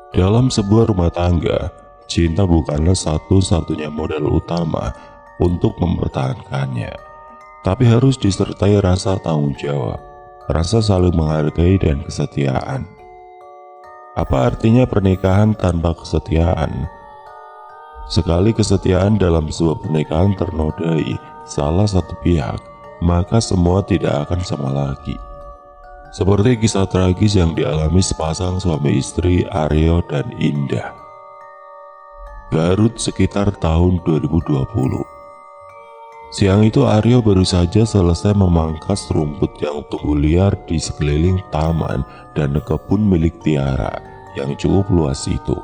Dalam sebuah rumah tangga, cinta bukanlah satu-satunya modal utama untuk mempertahankannya, tapi harus disertai rasa tanggung jawab, rasa saling menghargai, dan kesetiaan. Apa artinya pernikahan tanpa kesetiaan? Sekali kesetiaan dalam sebuah pernikahan ternodai salah satu pihak, maka semua tidak akan sama lagi. Seperti kisah tragis yang dialami sepasang suami istri Aryo dan Indah. Garut sekitar tahun 2020. Siang itu Aryo baru saja selesai memangkas rumput yang tumbuh liar di sekeliling taman dan kebun milik Tiara yang cukup luas itu.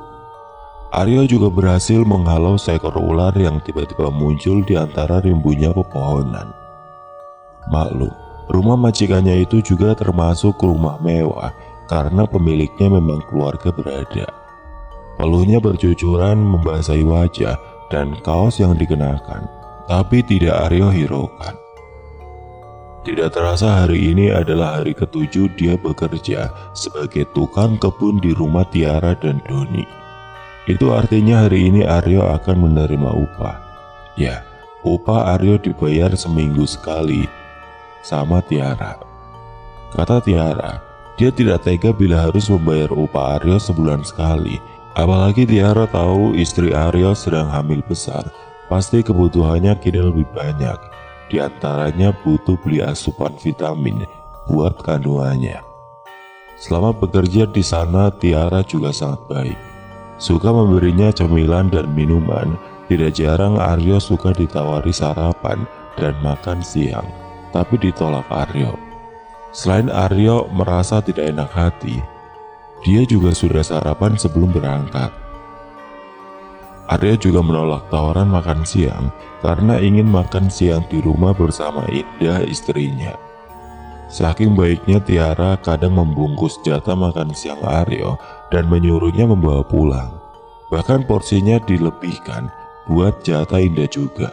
Aryo juga berhasil menghalau seekor ular yang tiba-tiba muncul di antara rimbunnya pepohonan. Maklum, rumah majikannya itu juga termasuk rumah mewah karena pemiliknya memang keluarga berada. Peluhnya bercucuran membasahi wajah dan kaos yang dikenakan, tapi tidak Aryo hiraukan. Tidak terasa hari ini adalah hari ketujuh dia bekerja sebagai tukang kebun di rumah Tiara dan Doni. Itu artinya hari ini Aryo akan menerima upah. Ya, upah Aryo dibayar seminggu sekali sama Tiara. Kata Tiara, dia tidak tega bila harus membayar upah Aryo sebulan sekali. Apalagi Tiara tahu istri Aryo sedang hamil besar, pasti kebutuhannya kini lebih banyak. Di antaranya butuh beli asupan vitamin buat kandungannya. Selama bekerja di sana, Tiara juga sangat baik. Suka memberinya cemilan dan minuman. Tidak jarang Aryo suka ditawari sarapan dan makan siang, tapi ditolak Aryo. Selain Aryo merasa tidak enak hati, dia juga sudah sarapan sebelum berangkat. Aryo juga menolak tawaran makan siang karena ingin makan siang di rumah bersama Indah istrinya. Saking baiknya Tiara kadang membungkus jatah makan siang Aryo dan menyuruhnya membawa pulang. Bahkan porsinya dilebihkan buat jatah Indah juga.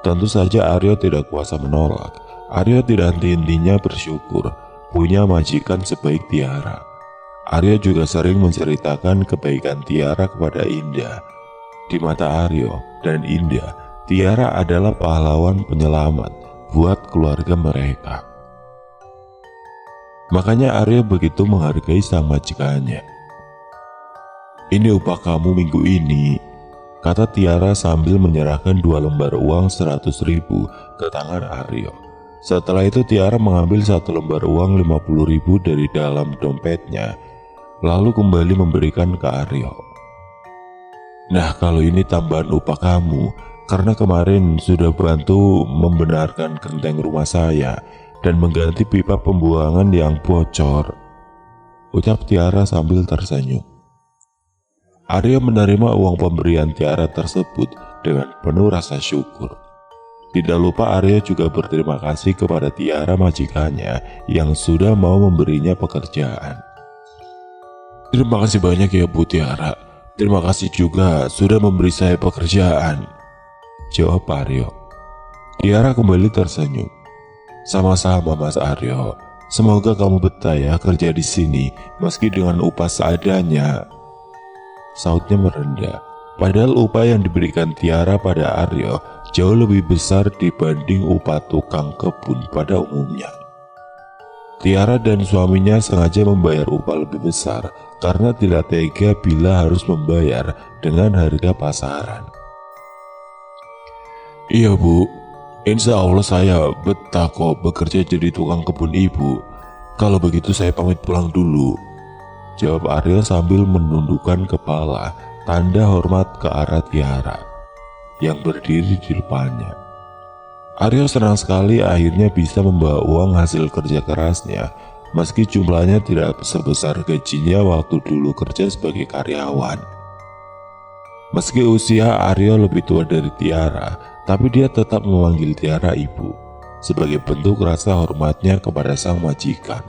Tentu saja Aryo tidak kuasa menolak. Aryo tidak henti-hentinya bersyukur punya majikan sebaik Tiara. Aryo juga sering menceritakan kebaikan Tiara kepada Indah. Di mata Aryo dan Indah, Tiara adalah pahlawan penyelamat buat keluarga mereka. Makanya Aryo begitu menghargai sang majikannya. "Ini upah kamu minggu ini," kata Tiara sambil menyerahkan 2 lembar uang 100.000 ke tangan Aryo. Setelah itu Tiara mengambil 1 lembar uang 50.000 dari dalam dompetnya, lalu kembali memberikan ke Aryo. "Nah, kalau ini tambahan upah kamu, karena kemarin sudah bantu membenarkan genteng rumah saya dan mengganti pipa pembuangan yang bocor," ucap Tiara sambil tersenyum. Aryo menerima uang pemberian Tiara tersebut dengan penuh rasa syukur. Tidak lupa Aryo juga berterima kasih kepada Tiara majikannya yang sudah mau memberinya pekerjaan. "Terima kasih banyak ya Bu Tiara. Terima kasih juga sudah memberi saya pekerjaan," jawab Aryo. Tiara kembali tersenyum. "Sama-sama Mas Aryo. Semoga kamu betah ya kerja di sini meski dengan upah seadanya," sautnya merendah. Padahal upah yang diberikan Tiara pada Aryo jauh lebih besar dibanding upah tukang kebun pada umumnya. Tiara dan suaminya sengaja membayar upah lebih besar karena tidak tega bila harus membayar dengan harga pasaran. "Iya Bu, insya Allah saya betah kok bekerja jadi tukang kebun Ibu. Kalau begitu saya pamit pulang dulu," jawab Aryo sambil menundukkan kepala, tanda hormat ke arah Tiara yang berdiri di depannya. Aryo senang sekali akhirnya bisa membawa uang hasil kerja kerasnya, meski jumlahnya tidak sebesar gajinya waktu dulu kerja sebagai karyawan. Meski usia Aryo lebih tua dari Tiara, tapi dia tetap memanggil Tiara ibu, sebagai bentuk rasa hormatnya kepada sang majikan.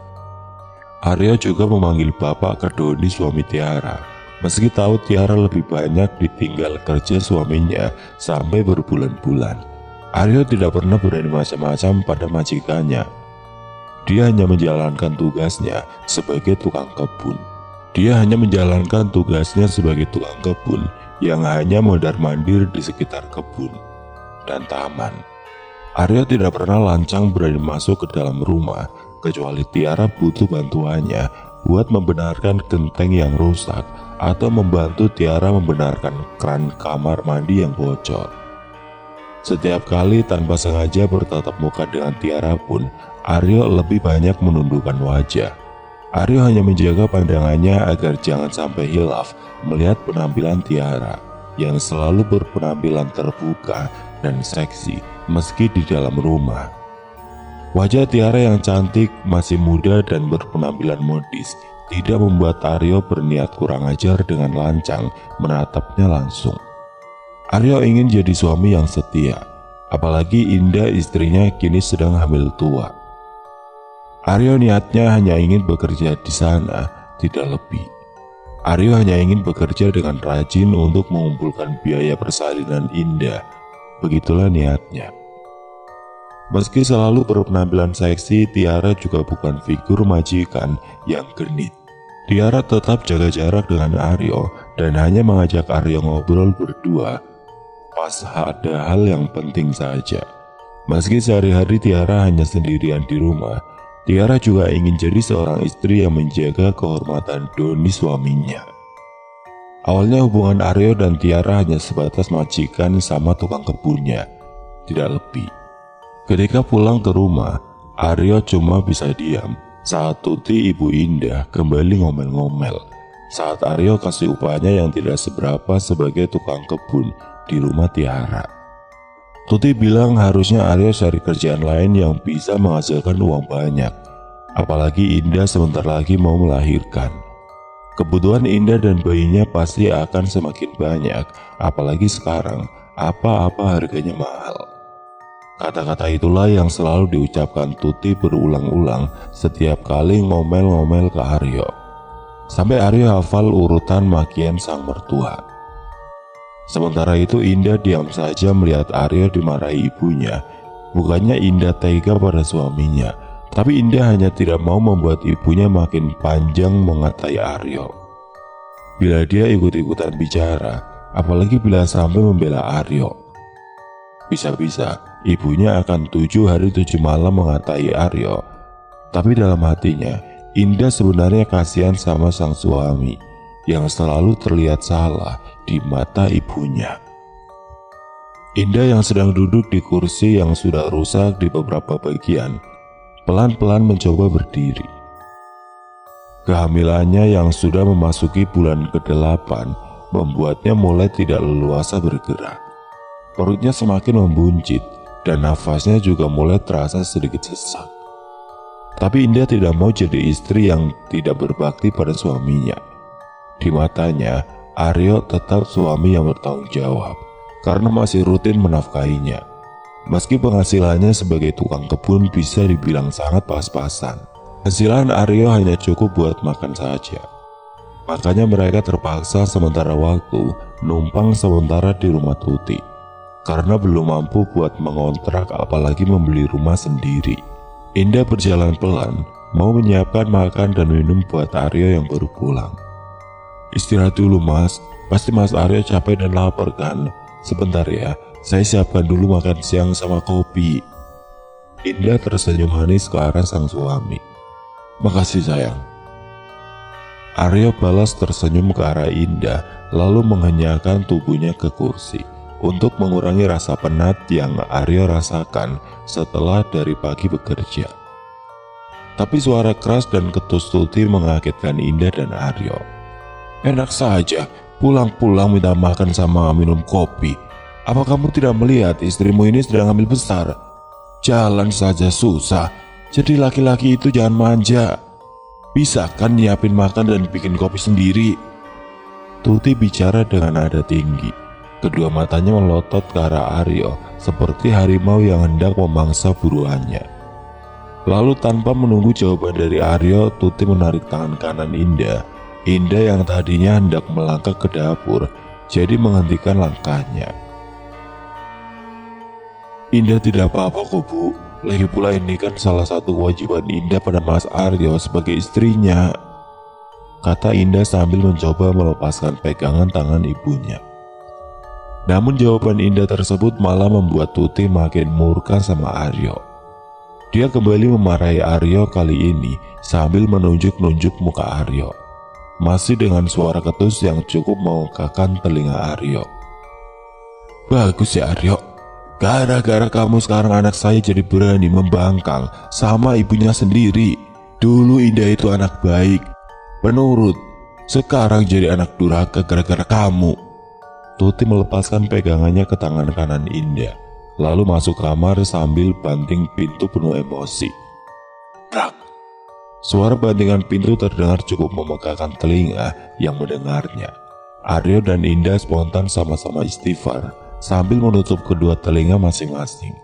Aryo juga memanggil bapak ke Doni suami Tiara, meski tahu Tiara lebih banyak ditinggal kerja suaminya sampai berbulan-bulan. Aryo tidak pernah berani macam-macam pada majikannya. Dia hanya menjalankan tugasnya sebagai tukang kebun. Dia hanya menjalankan tugasnya sebagai tukang kebun yang hanya mondar-mandir di sekitar kebun dan taman. Aryo tidak pernah lancang berani masuk ke dalam rumah kecuali Tiara butuh bantuannya buat membenarkan genteng yang rusak atau membantu Tiara membenarkan keran kamar mandi yang bocor. Setiap kali tanpa sengaja bertatap muka dengan Tiara pun, Aryo lebih banyak menundukkan wajah. Aryo hanya menjaga pandangannya agar jangan sampai hilaf melihat penampilan Tiara yang selalu berpenampilan terbuka dan seksi meski di dalam rumah. Wajah Tiara yang cantik, masih muda dan berpenampilan modis tidak membuat Aryo berniat kurang ajar dengan lancang menatapnya langsung. Aryo ingin jadi suami yang setia, apalagi Indah istrinya kini sedang hamil tua. Aryo niatnya hanya ingin bekerja di sana, tidak lebih. Aryo hanya ingin bekerja dengan rajin untuk mengumpulkan biaya persalinan Indah. Begitulah niatnya. Meski selalu berpenampilan seksi, Tiara juga bukan figur majikan yang genit. Tiara tetap jaga jarak dengan Aryo dan hanya mengajak Aryo ngobrol berdua pas ada hal yang penting saja. Meski sehari-hari Tiara hanya sendirian di rumah, Tiara juga ingin jadi seorang istri yang menjaga kehormatan Doni suaminya. Awalnya hubungan Aryo dan Tiara hanya sebatas majikan sama tukang kebunnya, tidak lebih. Ketika pulang ke rumah, Aryo cuma bisa diam saat Tuti ibu Indah kembali ngomel-ngomel saat Aryo kasih upahnya yang tidak seberapa sebagai tukang kebun di rumah Tiara. Tuti bilang harusnya Aryo cari kerjaan lain yang bisa menghasilkan uang banyak. Apalagi Indah sebentar lagi mau melahirkan. Kebutuhan Indah dan bayinya pasti akan semakin banyak. Apalagi sekarang, apa-apa harganya mahal. Kata-kata itulah yang selalu diucapkan Tuti berulang-ulang setiap kali ngomel-ngomel ke Aryo. Sampai Aryo hafal urutan makian sang mertua. Sementara itu Indah diam saja melihat Aryo dimarahi ibunya. Bukannya Indah tega pada suaminya, tapi Indah hanya tidak mau membuat ibunya makin panjang mengatai Aryo. Bila dia ikut-ikutan bicara, apalagi bila sampai membela Aryo, bisa-bisa ibunya akan 7 hari 7 malam mengatai Aryo. Tapi dalam hatinya, Indah sebenarnya kasihan sama sang suami yang selalu terlihat salah di mata ibunya. Indah yang sedang duduk di kursi yang sudah rusak di beberapa bagian, pelan-pelan mencoba berdiri. Kehamilannya yang sudah memasuki bulan ke-8 membuatnya mulai tidak leluasa bergerak. Perutnya semakin membuncit dan nafasnya juga mulai terasa sedikit sesak. Tapi Indah tidak mau jadi istri yang tidak berbakti pada suaminya. Di matanya, Aryo tetap suami yang bertanggung jawab karena masih rutin menafkahinya. Meski penghasilannya sebagai tukang kebun bisa dibilang sangat pas-pasan, hasilan Aryo hanya cukup buat makan saja. Makanya mereka terpaksa sementara waktu numpang sementara di rumah Tuti karena belum mampu buat mengontrak apalagi membeli rumah sendiri. Indah berjalan pelan mau menyiapkan makan dan minum buat Aryo yang baru pulang. "Istirahat dulu mas, pasti mas Aryo capek dan lapar kan? Sebentar ya, saya siapkan dulu makan siang sama kopi." Indah tersenyum manis ke arah sang suami. "Makasih sayang." Aryo balas tersenyum ke arah Indah lalu menghenyakan tubuhnya ke kursi untuk mengurangi rasa penat yang Aryo rasakan setelah dari pagi bekerja. Tapi suara keras dan ketus Tuti mengagetkan Indah dan Aryo. "Enak saja, pulang-pulang minta makan sama minum kopi. Apa kamu tidak melihat istrimu ini sedang hamil besar? Jalan saja susah, jadi laki-laki itu jangan manja. Bisa kan nyiapin makan dan bikin kopi sendiri?" Tuti bicara dengan nada tinggi. Kedua matanya melotot ke arah Aryo seperti harimau yang hendak memangsa buruannya. Lalu tanpa menunggu jawaban dari Aryo, Tuti menarik tangan kanan Indah. Indah yang tadinya hendak melangkah ke dapur, jadi menghentikan langkahnya. "Indah tidak apa-apa kok bu, lagi pula ini kan salah satu kewajiban Indah pada Mas Aryo sebagai istrinya." kata Indah sambil mencoba melepaskan pegangan tangan ibunya. Namun jawaban Indah tersebut malah membuat Tuti makin murka sama Aryo. Dia kembali memarahi Aryo kali ini sambil menunjuk-nunjuk muka Aryo, masih dengan suara ketus yang cukup mengekakan telinga Aryo. Bagus ya Aryo, gara-gara kamu sekarang anak saya jadi berani membangkang sama ibunya sendiri. Dulu Indah itu anak baik, penurut, sekarang jadi anak durhaka gara-gara kamu. Tuti melepaskan pegangannya ke tangan kanan Indah, lalu masuk kamar sambil banting pintu penuh emosi. Brak! Suara bantingan pintu terdengar cukup memegahkan telinga yang mendengarnya. Aryo dan Indah spontan sama-sama istighfar sambil menutup kedua telinga masing-masing.